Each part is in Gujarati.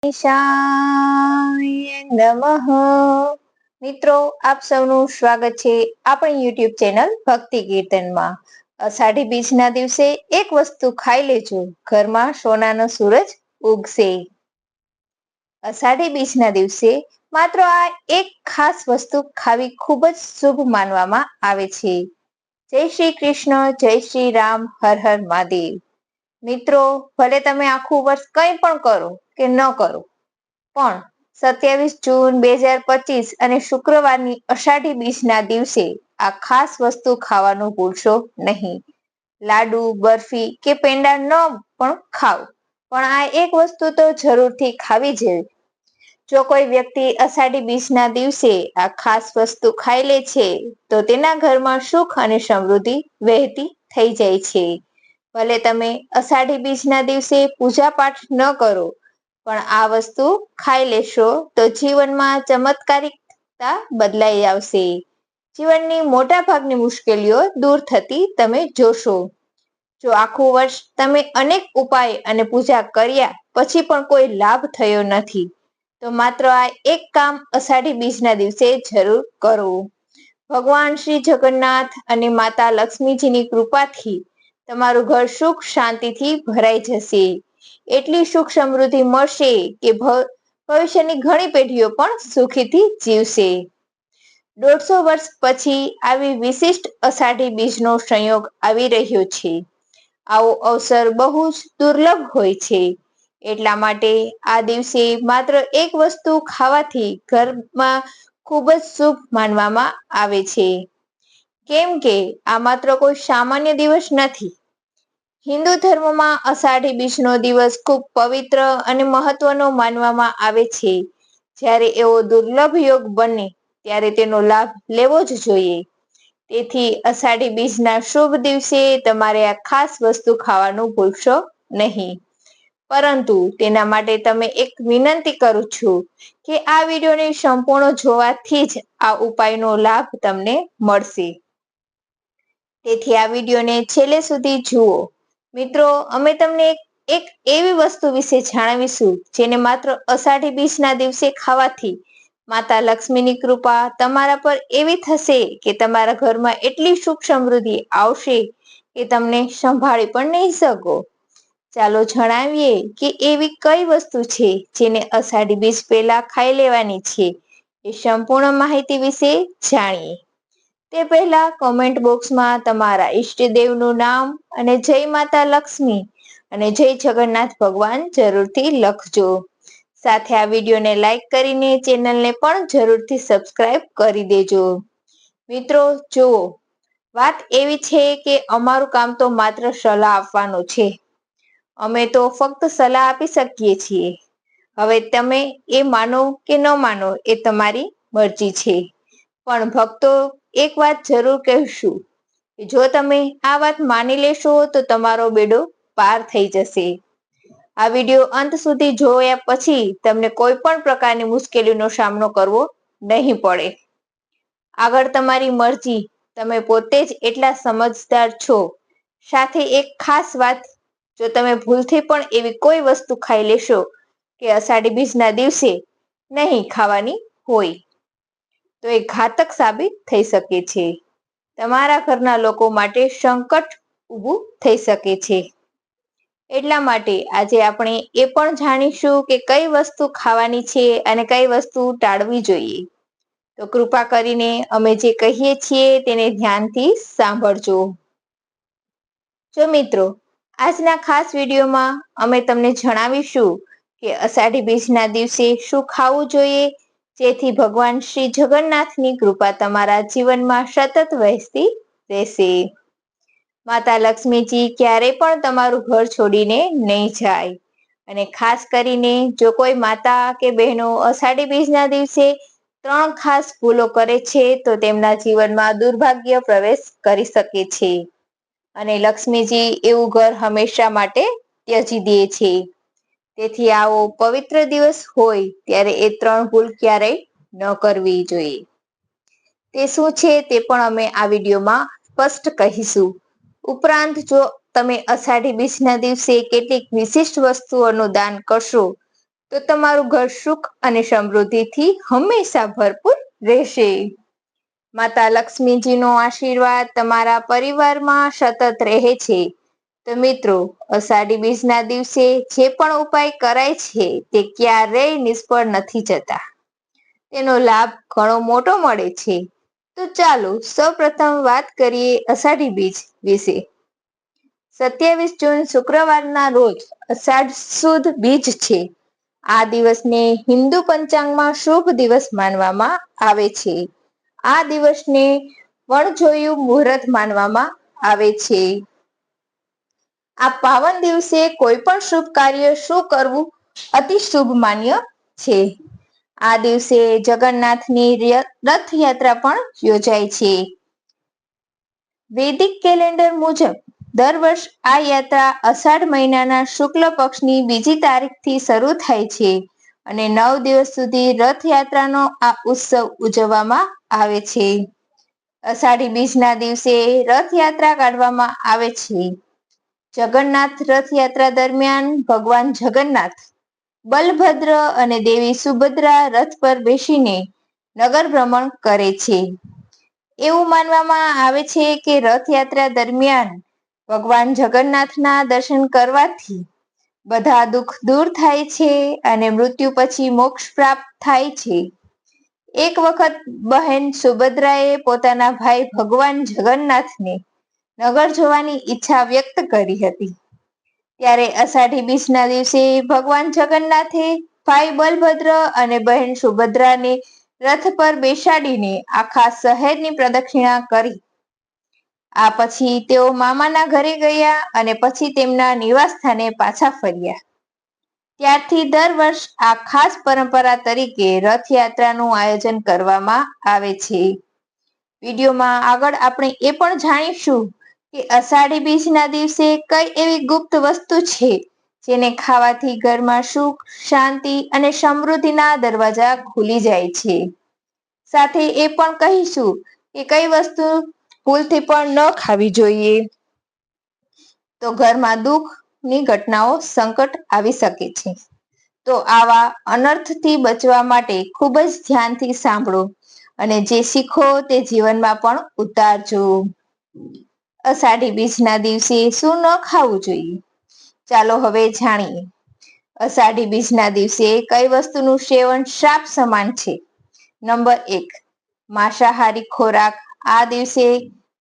ગણેશાય નમઃ. મિત્રો, આપ સૌનું સ્વાગત છે આપણી યુટ્યુબ ચેનલ ભક્તિ કીર્તનમાં. અષાઢી બીજના દિવસે એક વસ્તુ ખાઈ લેજો, ઘરમાં સોનાનો સૂરજ ઉગશે. અષાઢી બીજના દિવસે માત્ર આ એક ખાસ વસ્તુ ખાવી ખૂબ જ શુભ માનવામાં આવે છે. જય શ્રી કૃષ્ણ, જય શ્રી રામ, હર હર મહાદેવ. મિત્રો, ભલે તમે આખું વર્ષ કંઈ પણ કરો કે ન કરો, પણ 27 જૂન 2025 અને શુક્રવારની અષાઢી બીજના દિવસે આ ખાસ વસ્તુ ખાવાનું ભૂલશો નહીં. લાડુ, બરફી કે પેંડા ન પણ ખાવ, પણ આ એક વસ્તુ તો જરૂરથી ખાવી જોઈએ. જો કોઈ વ્યક્તિ અષાઢી બીજના દિવસે આ ખાસ વસ્તુ ખાઈ લે છે, તો તેના ઘરમાં સુખ અને સમૃદ્ધિ વહેતી થઈ જાય છે. ભલે તમે અષાઢી બીજના દિવસે પૂજા પાઠ ન કરો, પણ આ વસ્તુ ખાઈ લેશો તો જીવનમાં ચમત્કારિકતા બદલાઈ આવશે. જીવનની મોટા ભાગની મુશ્કેલીઓ દૂર થતી તમે જોશો. જો આખું વર્ષ તમે અનેક ઉપાય અને પૂજા કર્યા પછી પણ કોઈ લાભ થયો નથી, તો માત્ર આ એક કામ અષાઢી બીજના દિવસે જરૂર કરો. ભગવાન શ્રી જગન્નાથ અને માતા લક્ષ્મીજીની કૃપાથી તમારું ઘર સુખ શાંતિથી ભરાઈ જશે. એટલી સુખ સમૃદ્ધિ મળશે કે ભવિષ્યની ઘણી પેઢીઓ પણ સુખીથી જીવશે. 150 વર્ષ પછી આવી વિશિષ્ટ અષાઢી બીજનો સંયોગ આવી રહ્યો છે. આવો અવસર બહુ જ દુર્લભ હોય છે. એટલા માટે આ દિવસે માત્ર એક વસ્તુ ખાવાથી ઘરમાં ખૂબ જ શુભ માનવામાં આવે છે. કેમ કે આ માત્ર કોઈ સામાન્ય દિવસ નથી. હિન્દુ ધર્મમાં અષાઢી બીજનો દિવસ ખૂબ પવિત્ર અને મહત્વનો માનવામાં આવે છે. જ્યારે એવો દુર્લભ યોગ બને ત્યારે તેનો લાભ લેવો જ જોઈએ. તેથી અષાઢી બીજના શુભ દિવસે તમારે આ ખાસ વસ્તુ ખાવાનું ભૂલશો નહીં. પરંતુ તેના માટે તમે એક વિનંતી કરું છું કે આ વિડીયોને સંપૂર્ણ જોવાથી જ આ ઉપાયનો લાભ તમને મળશે. તેથી આ વિડીયોને છેલ્લે સુધી જુઓ. મિત્રો, અમે તમને એક એવી વસ્તુ વિશે જણાવીશું જેને માત્ર અષાઢી બીજના દિવસે ખાવાથી માતા લક્ષ્મીની કૃપા તમારા પર એવી થશે કે તમારા ઘરમાં એટલી સુખ સમૃદ્ધિ આવશે કે તમને સંભાળી પણ નહીં શકો. ચાલો જણાવીએ કે એવી કઈ વસ્તુ છે જેને અષાઢી બીજ પહેલા ખાઈ લેવાની છે. એ સંપૂર્ણ માહિતી વિશે જાણીએ તે પહેલા કોમેન્ટ બોક્સમાં તમારા ઈષ્ટદેવનું નામ અને જય માતા લક્ષ્મી અને જય જગન્નાથ ભગવાન જરૂરથી લખજો. સાથે આ વિડીયોને લાઈક કરીને ચેનલને પણ જરૂરથી સબસ્ક્રાઇબ કરી દેજો. મિત્રો જુઓ, વાત એવી છે કે અમારું કામ તો માત્ર સલાહ આપવાનું છે. અમે તો ફક્ત સલાહ આપી શકીએ છીએ. હવે તમે એ માનો કે ન માનો એ તમારી મરજી છે. પણ ભક્તો, એક વાત જરૂર કહેશું. જો તમે આ વાત માની લેશો તો તમારો બેડો પાર થઈ જશે. આ વિડીયો અંત સુધી જોયા પછી તમને કોઈ પણ પ્રકારની મુશ્કેલીનો સામનો કરવો નહીં પડે. આગળ તમારી મરજી. તમે પોતે જ એટલા સમજદાર છો. સાથે એક ખાસ વાત, જો તમે ભૂલથી પણ એવી કોઈ વસ્તુ ખાઈ લેશો કે અષાઢી બીજના દિવસે નહીં ખાવાની હોય, તો એ ઘાતક સાબિત થઈ શકે છે. તમારા ઘરના લોકો માટે સંકટ ઊભું થઈ શકે છે. એટલા માટે આજે આપણે એ પણ જાણીશું કે કઈ વસ્તુ ખાવાની છે અને કઈ વસ્તુ ટાળવી જોઈએ. તો કૃપા કરીને અમે જે કહીએ છીએ તેને ધ્યાનથી સાંભળજો. જો મિત્રો, આજના ખાસ વિડીયોમાં અમે તમને જણાવીશું કે અષાઢી બીજના દિવસે શું ખાવું જોઈએ, જેથી ભગવાન શ્રી જગન્નાથની કૃપા તમારા જીવનમાં સતત વહેતી રહેશે. માતા લક્ષ્મીજી ક્યારેય પણ તમારું ઘર છોડીને નહીં જાય. અને ખાસ કરીને જો કોઈ માતા કે બહેનો અષાઢી બીજના દિવસે 3 ખાસ ભૂલો કરે છે, તો તેમના જીવનમાં દુર્ભાગ્ય પ્રવેશ કરી શકે છે. અને લક્ષ્મીજી એવું ઘર હંમેશા માટે ત્યજી દે છે. તેથી આવો પવિત્ર દિવસ હોય ત્યારે એ 3 ભૂલ ક્યારેય ન કરવી જોઈએ. તે શું છે તે પણ અમે આ વિડીયોમાં સ્પષ્ટ કહીશું. ઉપરાંત જો તમે અષાઢી બીજના દિવસે કેટલીક વિશિષ્ટ વસ્તુઓનું દાન કરશો, તો તમારું ઘર સુખ અને સમૃદ્ધિથી હંમેશા ભરપૂર રહેશે. માતા લક્ષ્મીજીનો આશીર્વાદ તમારા પરિવારમાં સતત રહે છે. તો મિત્રો, અષાઢી બીજના દિવસે જે પણ ઉપાય કરાય છે તે ક્યારેય નિષ્ફળ નથી જતા. તેનો લાભ ઘણો મોટો મળે છે. તો ચાલો સૌપ્રથમ વાત કરીએ અષાઢી બીજ વિશે. 27 જૂન શુક્રવારના રોજ અષાઢ સુદ બીજ છે. આ દિવસને હિન્દુ પંચાંગમાં શુભ દિવસ માનવામાં આવે છે. આ દિવસને વણજોયું મુહૂર્ત માનવામાં આવે છે. આ પાવન દિવસે કોઈ પણ શુભ કાર્ય શું કરવું અતિ શુભ માન્ય છે. આ દિવસે જગન્નાથની રથયાત્રા પણ યોજાય છે. વૈદિક કેલેન્ડર મુજબ દર વર્ષ આ યાત્રા અષાઢ મહિનાના શુક્લ પક્ષની બીજી તારીખથી શરૂ થાય છે અને 9 દિવસ સુધી રથયાત્રાનો આ ઉત્સવ ઉજવવામાં આવે છે. અષાઢી બીજના દિવસે રથયાત્રા કાઢવામાં આવે છે. જગન્નાથ રથયાત્રા દરમિયાન ભગવાન જગન્નાથ, બલભદ્ર અને દેવી સુભદ્રા રથ પર બેસીને નગર ભ્રમણ કરે છે. એવું માનવામાં આવે છે કે રથયાત્રા દરમિયાન ભગવાન જગન્નાથના દર્શન કરવાથી બધા દુઃખ દૂર થાય છે અને મૃત્યુ પછી મોક્ષ પ્રાપ્ત થાય છે. એક વખત બહેન સુભદ્રાએ પોતાના ભાઈ ભગવાન જગન્નાથને નગર જોવાની ઈચ્છા વ્યક્ત કરી હતી. ત્યારે અષાઢી બીજના દિવસે ભગવાન જગન્નાથે ભાઈ બલભદ્ર અને બહેન સુભદ્રાને રથ પર બેસાડીને આખા શહેરની પ્રદક્ષિણા કરી. આ પછી તેઓ મામાના ઘરે ગયા અને પછી તેમના નિવાસ સ્થાને પાછા ફર્યા. ત્યારથી દર વર્ષ આ ખાસ પરંપરા તરીકે રથયાત્રાનું આયોજન કરવામાં આવે છે. વિડીયોમાં આગળ આપણે એ પણ જાણીશું કે અષાઢી બીજના દિવસે કઈ એવી ગુપ્ત વસ્તુ છે જેને ખાવાથી ઘરમાં સુખ, શાંતિ અને સમૃદ્ધિના દરવાજા ખુલી જાય છે. સાથે એ પણ કહીશું કે કઈ વસ્તુ ભૂલથી પણ ન ખાવી જોઈએ, તો ઘરમાં દુઃખની ઘટનાઓ સંકટ આવી શકે છે. તો આવા અનર્થથી બચવા માટે ખૂબ જ ધ્યાનથી સાંભળો અને જે શીખો તે જીવનમાં પણ ઉતારજો. અષાઢી બીજના દિવસે શું ન ખાવું જોઈએ, ચાલો હવે જાણીએ. અષાઢી બીજના દિવસે કઈ વસ્તુનું સેવન શ્રાપ સમાન છે. નંબર 1, માંસાહારી ખોરાક. આ દિવસે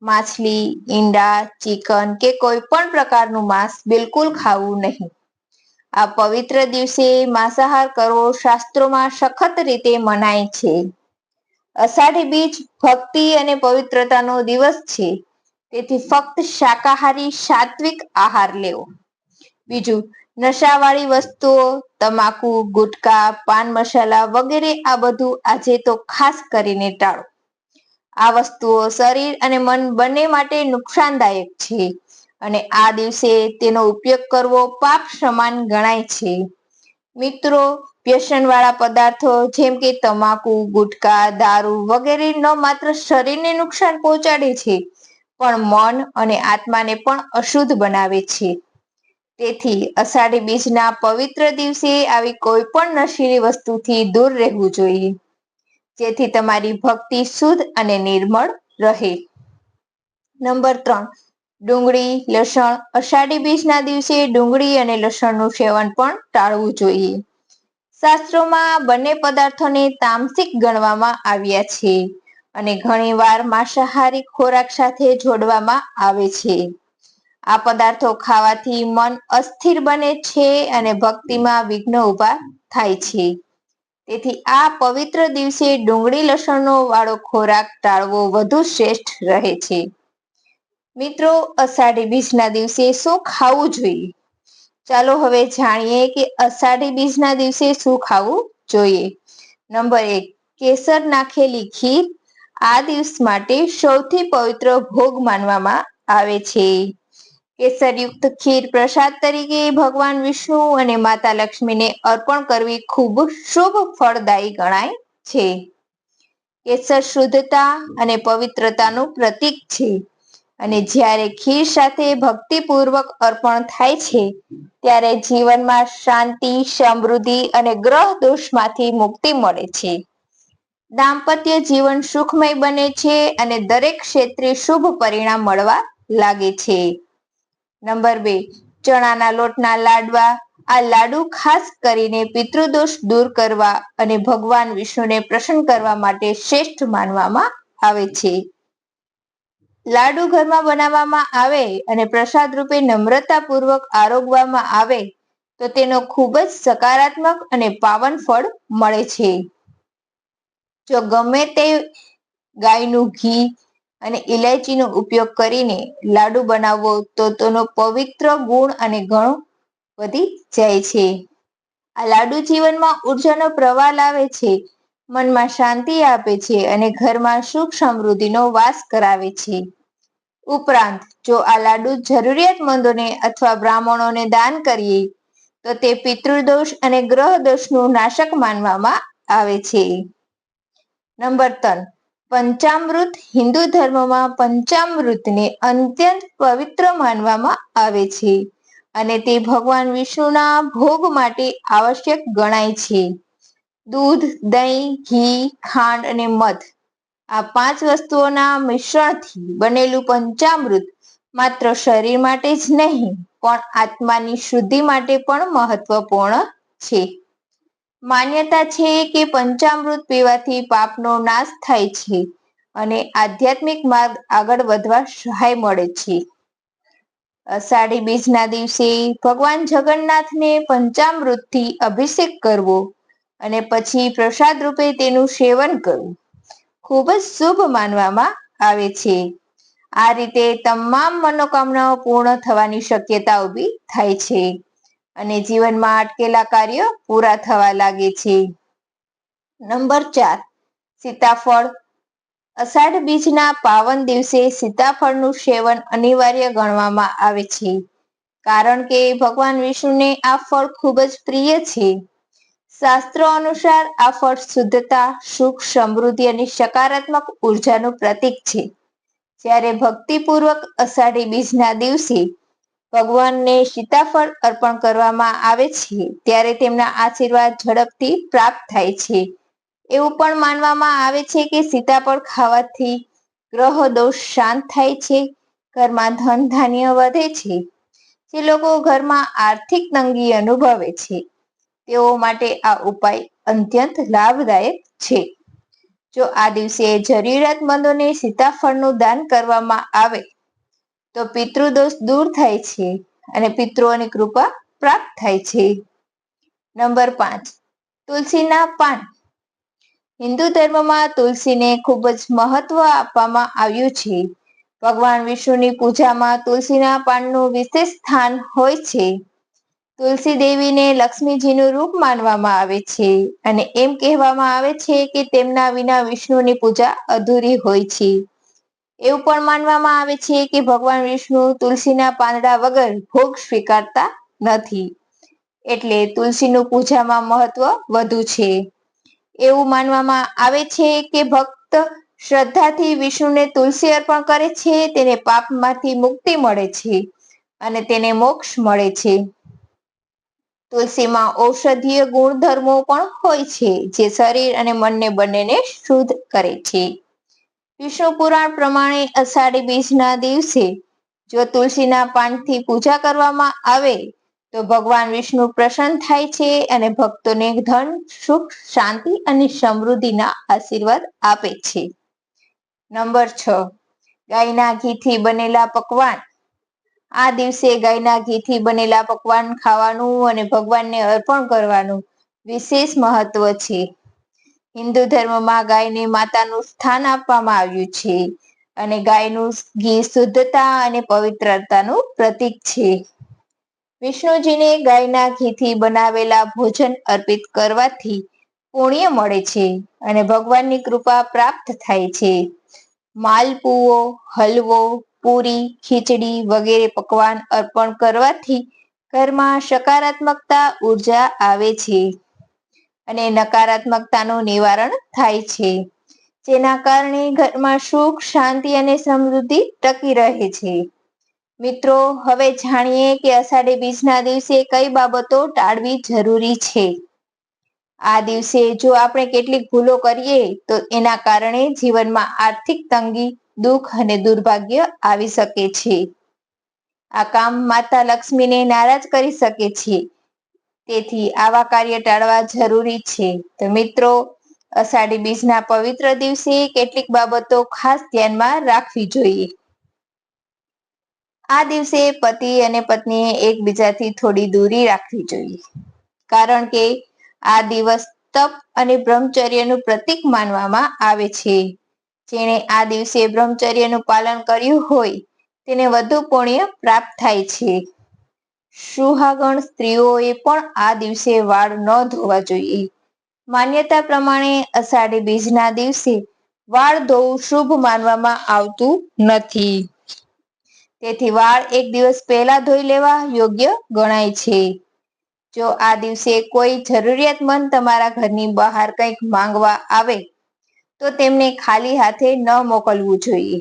માછલી, ઈંડા, ચિકન કે કોઈ પણ પ્રકારનું માંસ બિલકુલ ખાવું નહીં. આ પવિત્ર દિવસે માંસાહાર કરવો શાસ્ત્રોમાં સખત રીતે મનાય છે. અષાઢી બીજ ભક્તિ અને પવિત્રતાનો દિવસ છે. તેથી ફક્ત શાકાહારી સાત્વિક આહાર લેવો. બીજું, નશાવાળી વસ્તુઓ, તમાકુ, ગુટકા, પાન મસાલા વગેરે આ બધું આજે તો ખાસ કરીને ટાળો. આ વસ્તુઓ શરીર અને મન બંને માટે નુકસાનદાયક છે અને આ દિવસે તેનો ઉપયોગ કરવો પાપ સમાન ગણાય છે. મિત્રો, વ્યસનવાળા પદાર્થો જેમ કે તમાકુ, ગુટકા, દારૂ વગેરે ન માત્ર શરીરને નુકસાન પહોંચાડે છે પણ મન અને આત્માને પણ અશુદ્ધ બનાવે છે. તેથી અષાઢી બીજના પવિત્ર દિવસે આવી કોઈ પણ નશીલી વસ્તુથી દૂર રહેવું જોઈએ, જેથી તમારી ભક્તિ શુદ્ધ અને નિર્મળ રહે. નંબર 3, ડુંગળી, લસણ. અષાઢી બીજના દિવસે ડુંગળી અને લસણનું સેવન પણ ટાળવું જોઈએ. શાસ્ત્રોમાં બંને પદાર્થોને તામસિક ગણવામાં આવ્યા છે અને ઘણીવાર માંસાહારી ખોરાક સાથે જોડવામાં આવે છે. આ પદાર્થો ખાવાથી મન અસ્થિર બને છે અને ભક્તિમાં વિઘ્ન ઊભા થાય છે. તેથી આ પવિત્ર દિવસે ડુંગળી લસણનો વાળો ખોરાક ટાળવો વધુ શ્રેષ્ઠ રહે છે. મિત્રો, અષાઢી બીજના દિવસે શું ખાવું જોઈએ, ચાલો હવે જાણીએ કે અષાઢી બીજના દિવસે શું ખાવું જોઈએ. નંબર 1, કેસર નાખેલી ખીર. આ દિવસ માટે સૌથી પવિત્ર ભોગ માનવામાં આવે છે. કેસરયુક્ત ખીર પ્રસાદ તરીકે ભગવાન વિષ્ણુ અને માતા લક્ષ્મીને અર્પણ કરવી ખૂબ શુભ ફળદાયી ગણાય છે. કેસર શુદ્ધતા અને પવિત્રતાનું પ્રતીક છે અને જ્યારે ખીર સાથે ભક્તિપૂર્વક અર્પણ થાય છે ત્યારે જીવનમાં શાંતિ, સમૃદ્ધિ અને ગ્રહ દોષમાંથી મુક્તિ મળે છે. દાંપત્ય જીવન સુખમય બને છે અને દરેક ક્ષેત્રે શુભ પરિણામ મળવા લાગે છે. નંબર 2, ચણાના લોટના લાડવા. આ લાડુ ખાસ કરીને પિતૃદોષ દૂર કરવા અને ભગવાન વિષ્ણુને પ્રસન્ન કરવા માટે શ્રેષ્ઠ માનવામાં આવે છે. લાડુ ઘરમાં બનાવવામાં આવે અને પ્રસાદ રૂપે નમ્રતાપૂર્વક આરોગવામાં આવે તો તેનો ખૂબ જ સકારાત્મક અને પાવન ફળ મળે છે. જો ગમે તે ગાયનું ઘી અને ઇલાયચીનો ઉપયોગ કરીને લાડુ બનાવવો તો તેનો પવિત્ર ગુણ અને ગણો વધી જાય છે. આ લાડુ જીવનમાં ઉર્જાનો પ્રવાહ લાવે છે, મનમાં શાંતિ આપે છે અને ઘરમાં સુખ સમૃદ્ધિનો વાસ કરાવે છે. ઉપરાંત જો આ લાડુ જરૂરિયાતમંદોને અથવા બ્રાહ્મણોને દાન કરીએ તો તે પિતૃદોષ અને ગ્રહ દોષનું નાશક માનવામાં આવે છે. નંબર 3, પંચામૃત. હિન્દુ ધર્મમાં પંચામૃતને અત્યંત પવિત્ર માનવામાં આવે છે અને તે ભગવાન વિષ્ણુના ભોગ માટે આવશ્યક ગણાય છે. દૂધ, દહીં, ઘી, ખાંડ અને મધ આ 5 વસ્તુઓના મિશ્રણથી બનેલું પંચામૃત માત્ર શરીર માટે જ નહીં પણ આત્માની શુદ્ધિ માટે પણ મહત્વપૂર્ણ છે. માન્યતા છે કે પંચામૃત પીવાથી પાપનો નાશ થાય છે અને આધ્યાત્મિક માર્ગ આગળ વધવા સહાય મળે છે. અષાઢી બીજના દિવસે ભગવાન જગન્નાથને પંચામૃતથી અભિષેક કરવો અને પછી પ્રસાદ રૂપે તેનું સેવન કરવું ખૂબ જ શુભ માનવામાં આવે છે. આ રીતે તમામ મનોકામનાઓ પૂર્ણ થવાની શક્યતા ઊભી થાય છે અને જીવનમાં અટકેલા કાર્યો પૂરા થવા લાગે છે. નંબર 4, સીતાફળ. અષાઢ બીજના પાવન દિવસે સીતાફળનું સેવન અનિવાર્ય ગણવામાં આવે છે કારણ કે ભગવાન વિષ્ણુને આ ફળ ખૂબ જ પ્રિય છે. શાસ્ત્રો અનુસાર આ ફળ શુદ્ધતા, સુખ, સમૃદ્ધિ અને સકારાત્મક ઉર્જાનું પ્રતીક છે. જ્યારે ભક્તિપૂર્વક અષાઢી બીજના દિવસે ભગવાનને સીતાફળ અર્પણ કરવામાં આવે છે ત્યારે તેમના આશીર્વાદ ઝડપથી પ્રાપ્ત થાય છે. એવું પણ માનવામાં આવે છે કે સીતાફળ ખાવાથી ગ્રહ દોષ શાંત થાય છે, ઘરમાં ધન ધાન્ય વધે છે. જે લોકો ઘરમાં આર્થિક તંગી અનુભવે છે તેઓ માટે આ ઉપાય અત્યંત લાભદાયક છે. જો આ દિવસે જરૂરિયાતમંદોને સીતાફળનું દાન કરવામાં આવે તો પિતૃદોષ દૂર થાય છે અને પિતૃઓની કૃપા પ્રાપ્ત થાય છે. નંબર 5, તુલસીના પાન. હિન્દુ ધર્મમાં તુલસીને ખૂબ જ મહત્વ આપવામાં આવ્યું છે. ભગવાન વિષ્ણુની પૂજામાં તુલસીના પાનનું વિશેષ સ્થાન હોય છે. તુલસી દેવીને લક્ષ્મીજીનું રૂપ માનવામાં આવે છે અને એમ કહેવામાં આવે છે કે તેમના વિના વિષ્ણુની પૂજા અધૂરી હોય છે. એવું પણ માનવામાં આવે છે કે ભગવાન વિષ્ણુ તુલસીના પાંદડા વગર ભોગ સ્વીકારતા નથી, એટલે તુલસીનું પૂજામાં મહત્વ વધુ છે. એવું માનવામાં આવે છે કે ભક્ત શ્રદ્ધાથી વિષ્ણુને તુલસી અર્પણ કરે છે તેને પાપમાંથી મુક્તિ મળે છે અને તેને મોક્ષ મળે છે. તુલસીમાં ઔષધીય ગુણધર્મો પણ હોય છે જે શરીર અને મનને બંનેને શુદ્ધ કરે છે. વિષ્ણુ પુરાણ પ્રમાણે અષાઢી બીજના દિવસે જો તુલસીના પાનથી પૂજા કરવામાં આવે તો ભગવાન વિષ્ણુ પ્રસન્ન થાય છે અને ભક્તોને ધન, સુખ, શાંતિ અને સમૃદ્ધિના આશીર્વાદ આપે છે. નંબર 6, ગાયના ઘીથી બનેલા પકવાન. આ દિવસે ગાયના ઘીથી બનેલા પકવાન ખાવાનું અને ભગવાનને અર્પણ કરવાનું વિશેષ મહત્વ છે. હિન્દુ ધર્મમાં ગાયને માતાનું સ્થાન આપવામાં આવ્યું છે અને ગાયનું ઘી શુદ્ધતા અને પવિત્રતાનું પ્રતીક છે. વિષ્ણુજીને ગાયના ઘીથી બનાવેલા ભોજન અર્પિત કરવાથી પુણ્ય મળે છે અને ભગવાનની કૃપા પ્રાપ્ત થાય છે. માલપુઓ, હલવો, પૂરી, ખીચડી વગેરે પકવાન અર્પણ કરવાથી ઘરમાં સકારાત્મકતા ઉર્જા આવે છે અને નકારાત્મકતાનું નિવારણ થાય છે. જેના કારણે ઘરમાં સુખ, શાંતિ અને સમૃદ્ધિ ટકી રહે છે. મિત્રો, હવે જાણીએ કે અષાઢી બીજના દિવસે કઈ બાબતો ટાળવી જરૂરી છે. આ દિવસે જો આપણે કેટલીક ભૂલો કરીએ તો એના કારણે જીવનમાં આર્થિક તંગી, દુઃખ અને દુર્ભાગ્ય આવી શકે છે. આ કામ માતા લક્ષ્મીને નારાજ કરી શકે છે. તેથી આવા કાર્ય ટાળવા જરૂરી છે. તો મિત્રો, અષાઢી બીજના પવિત્ર દિવસે કેટલીક બાબતો ખાસ ધ્યાનમાં રાખવી જોઈએ. આ દિવસે પતિ અને પત્નીએ એકબીજાથી થોડી દૂરી રાખવી જોઈએ. કારણ કે આ દિવસ તપ અને બ્રહ્મચર્યનું પ્રતીક માનવામાં આવે છે. જેણે આ દિવસે બ્રહ્મચર્યનું પાલન કર્યું હોય તેને વધુ પુણ્ય પ્રાપ્ત થાય છે. સુહાગણ સ્ત્રીઓએ પણ આ દિવસે વાળ ન ધોવા જોઈએ. માન્યતા પ્રમાણે અષાઢી બીજના દિવસે વાળ ધોવું શુભ માનવામાં આવતું નથી. તેથી વાળ એક દિવસ પહેલા ધોઈ લેવા યોગ્ય ગણાય છે. જો આ દિવસે કોઈ જરૂરિયાતમંદ તમારા ઘરની બહાર કંઈક માંગવા આવે તો તેમને ખાલી હાથે ન મોકલવું જોઈએ.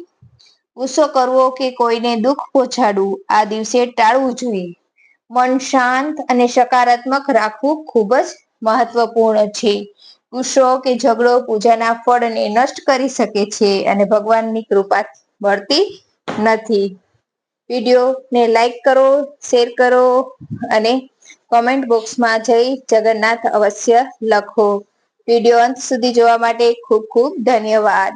ગુસ્સો કરવો કે કોઈને દુઃખ પહોંચાડવું આ દિવસે ટાળવું જોઈએ. મન શાંત અને સકારાત્મક રાખવું ખૂબ જ મહત્વપૂર્ણ છે. ગુસ્સો કે ઝઘડો પૂજાના ફળને નષ્ટ કરી શકે છે અને ભગવાનની કૃપા મળતી નથી. વિડીયોને લાઈક કરો, શેર કરો અને કોમેન્ટ બોક્સમાં જય જગન્નાથ અવશ્ય લખો. વિડીયો અંત સુધી જોવા માટે ખૂબ ખૂબ ધન્યવાદ.